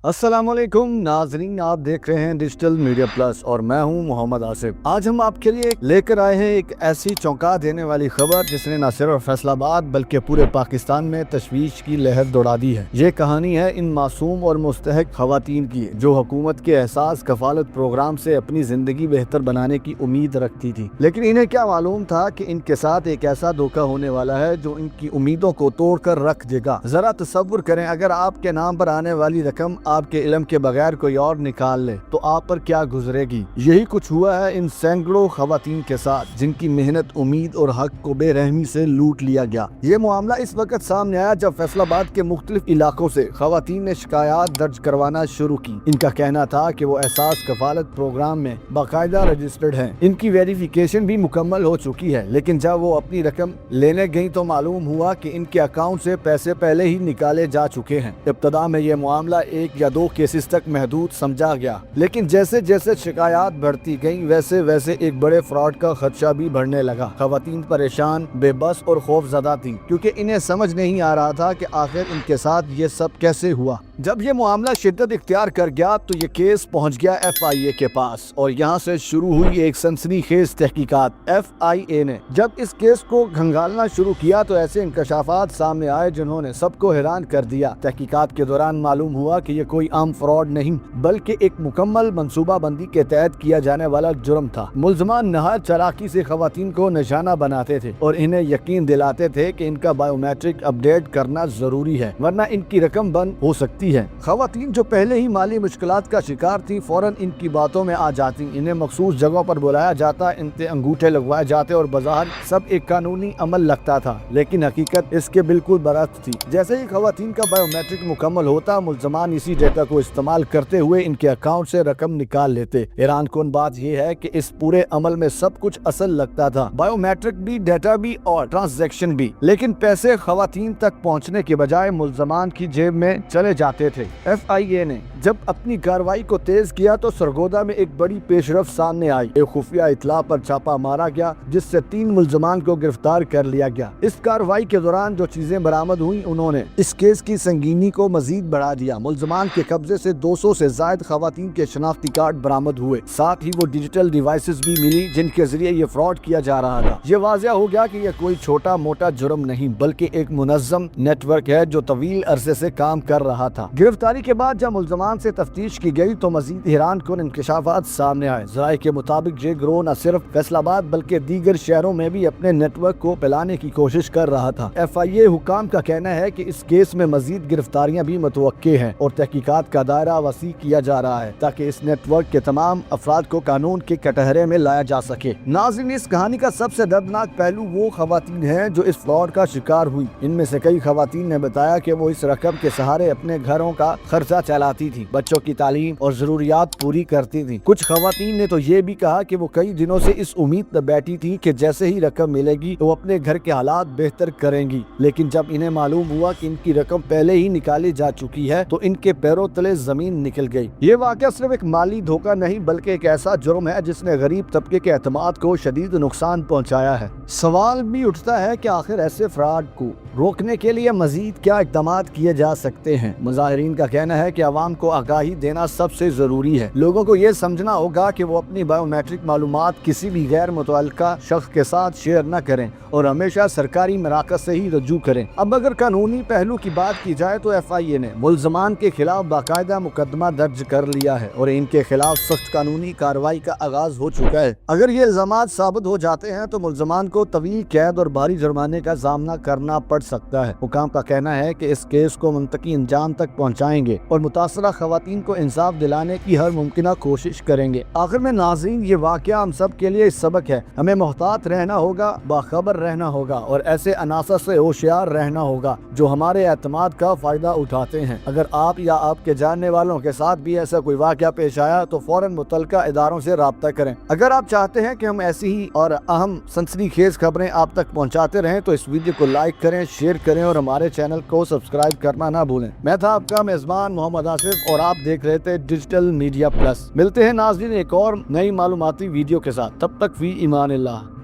अस्सलाम वालेकुम नाजरीन, आप देख रहे हैं डिजिटल मीडिया प्लस और मैं हूं मोहम्मद आसिफ। आज हम आपके लिए लेकर आए हैं एक ऐसी चौंका देने वाली खबर जिसने न सिर्फ फैसलाबाद बल्कि पूरे पाकिस्तान में तशवीश की लहर दौड़ा दी है। ये कहानी है इन मासूम और मुस्तहक खवातीन की जो हुकूमत के एहसास कफालत प्रोग्राम से अपनी जिंदगी बेहतर बनाने की उम्मीद रखती थी, लेकिन इन्हें क्या मालूम था कि इनके साथ एक ऐसा धोखा होने वाला है जो इनकी उम्मीदों को तोड़ कर रख देगा। जरा तसव्वुर करें, अगर आपके नाम पर आने वाली रकम आपके इल्म के बगैर कोई और निकाल ले तो आप पर क्या गुजरेगी। यही कुछ हुआ है इन सैकड़ों खवातीन के साथ जिनकी मेहनत, उम्मीद और हक को बेरहमी से लूट लिया गया। ये मामला इस वक्त सामने आया जब फैसलाबाद के मुख्तलिफ इलाकों से खवातीन ने शिकायत दर्ज करवाना शुरू की। इनका कहना था कि वो एहसास कफालत प्रोग्राम में बाकायदा रजिस्टर्ड हैं। इनकी वेरिफिकेशन भी मुकम्मल हो चुकी है, लेकिन जब वो अपनी रकम लेने गई तो मालूम हुआ कि इनके अकाउंट से पैसे पहले ही निकाले जा चुके हैं। इब्तदा में ये मामला एक या दो केसेस तक महदूद समझा गया, लेकिन जैसे जैसे शिकायत बढ़ती गई वैसे वैसे एक बड़े फ्रॉड का खदशा भी बढ़ने लगा। खवातीन परेशान, बेबस और खौफजदा थी क्योंकि इन्हें समझ नहीं आ रहा था कि आखिर इनके साथ ये सब कैसे हुआ। जब ये मामला शिद्दत इख्तियार कर गया तो ये केस पहुंच गया FIA के पास और यहाँ से शुरू हुई एक सनसनीखेज तहकीकात। FIA ने जब इस केस को खंगालना शुरू किया तो ऐसे इंकशाफात सामने आए जिन्होंने सबको हैरान कर दिया। तहकीकात के दौरान मालूम हुआ कि ये कोई आम फ्रॉड नहीं बल्कि एक मुकम्मल मंसूबा बंदी के तहत किया जाने वाला जुर्म था। मुल्ज़मान नहायत चालाकी से खवातीन को निशाना बनाते थे और इन्हें यकीन दिलाते थे कि इनका बायोमेट्रिक अपडेट करना जरूरी है वरना इनकी रकम बंद हो सकती है। खवातीन जो पहले ही माली मुश्किलात का शिकार थी फौरन इनकी बातों में आ जाती। इन्हें मखसूस जगहों पर बुलाया जाता, इनके अंगूठे लगवाए जाते और बाजार सब एक कानूनी अमल लगता था, लेकिन हकीकत इसके बिल्कुल बरक्स थी। जैसे ही खवातीन का बायोमेट्रिक मुकम्मल होता मुल्ज़मान इसी डेटा को इस्तेमाल करते हुए इनके अकाउंट से रकम निकाल लेते। हैरान कुन बात यह है कि इस पूरे अमल में सब कुछ असल लगता था, बायोमेट्रिक भी, डेटा भी और ट्रांजैक्शन भी, लेकिन पैसे खवातीन तक पहुंचने के बजाय मुल्ज़मान की जेब में चले जाते थे। FIA ने जब अपनी कार्रवाई को तेज किया तो सरगोदा में एक बड़ी पेशरफ सामने आई। एक खुफिया इतला पर छापा मारा गया जिससे 3 मुल्ज़मान को गिरफ्तार कर लिया गया। इस कार्रवाई के दौरान जो चीजें बरामद हुई उन्होंने इस केस की संगीनी को मजीद बढ़ा दिया। मुल्ज़मान के कब्जे से 200 से ज्यादा खवातीन के शनाख्ती कार्ड बरामद हुए, साथ ही वो डिजिटल डिवाइसेस भी मिली जिनके जरिए ये फ्रॉड किया जा रहा था। ये वाज़ेह हो गया कि यह कोई छोटा मोटा जुर्म नहीं बल्कि एक मुनज़्ज़म नेटवर्क है जो तवील अरसे से काम कर रहा था। गिरफ्तारी के बाद जब मुल्ज़मान से तफ्तीश की गई तो मजीद हैरान कुन इंकशाफात सामने आए। ज़राए के मुताबिक ये गिरोह न सिर्फ फैसलाबाद बल्कि दीगर शहरों में भी अपने नेटवर्क को फैलाने की कोशिश कर रहा था। FIA हुकाम का कहना है कि इस केस में मजीद गिरफ्तारियां भी मुतवक्के हैं और तहकीकात का दायरा वसी किया जा रहा है ताकि इस नेटवर्क के तमाम अफराद को कानून के कटहरे में लाया जा सके। नाज़रीन, इस कहानी का सबसे दर्दनाक पहलू वो खवातीन है जो इस फ्रॉड का शिकार हुई। इनमें से कई खवातीन ने बताया कि वो इस रकम के सहारे अपने घरों का खर्चा चलाती थी, बच्चों की तालीम और जरूरियात पूरी करती थी। कुछ खवातीन ने तो ये भी कहा कि वो कई दिनों से इस उम्मीद पर बैठी थी कि जैसे ही रकम मिलेगी तो वो अपने घर के हालात बेहतर करेंगी, लेकिन जब इन्हें मालूम हुआ कि इनकी रकम पहले ही निकाली जा चुकी है तो इनके पैरों तले जमीन निकल गई। ये वाकया सिर्फ एक माली धोखा नहीं बल्कि एक ऐसा जुर्म है जिसने गरीब तबके के एतमाद को शदीद नुकसान पहुँचाया है। सवाल भी उठता है कि आखिर ऐसे फ्रॉड को रोकने के लिए मजीद क्या इक़दाम किए जा सकते हैं। मुजाहिरीन का कहना है कि अवाम को आगाही देना सबसे जरूरी है। लोगों को ये समझना होगा कि वो अपनी बायोमेट्रिक मालूमात किसी भी गैर मुतअल्लिका शख्स के साथ शेयर न करें और हमेशा सरकारी मराकज से ही रजू करें। अब अगर कानूनी पहलू की बात की जाए तो FIA ने मुल्ज़मान के खिलाफ बाकायदा मुकदमा दर्ज कर लिया है और इनके खिलाफ सख्त कानूनी कार्रवाई का आगाज हो चुका है। अगर ये इल्जामात साबित हो जाते हैं तो मुल्ज़मान को तवील कैद और भारी जुर्माने का सामना करना पड़ सकता है। हुकाम का कहना है कि इस केस को मुंतकी अंजाम तक पहुँचाएंगे और मुतासरा खवातीन को इंसाफ दिलाने की हर मुमकिन कोशिश करेंगे। आखिर में नाज़रीन, ये वाकया हम सब के लिए सबक है। हमें मोहतात रहना होगा, बाखबर रहना होगा और ऐसे अनासर से होशियार रहना होगा जो हमारे एतमाद का फायदा उठाते हैं। अगर आप या आपके जानने वालों के साथ भी ऐसा कोई वाकया पेश आया तो फौरन मुतल्लिका इदारों से राब्ता करें। अगर आप चाहते हैं कि हम ऐसी ही और अहम सनसनीखेज खबरें आप तक पहुंचाते रहें तो इस वीडियो को लाइक करें, शेयर करें और हमारे चैनल को सब्सक्राइब करना ना भूलें। मैं था आपका मेजबान मोहम्मद आसिफ और आप देख रहे थे डिजिटल मीडिया प्लस। मिलते हैं नाज़रीन एक और नई मालूमाती वीडियो के साथ, तब तक फी ईमान अल्लाह।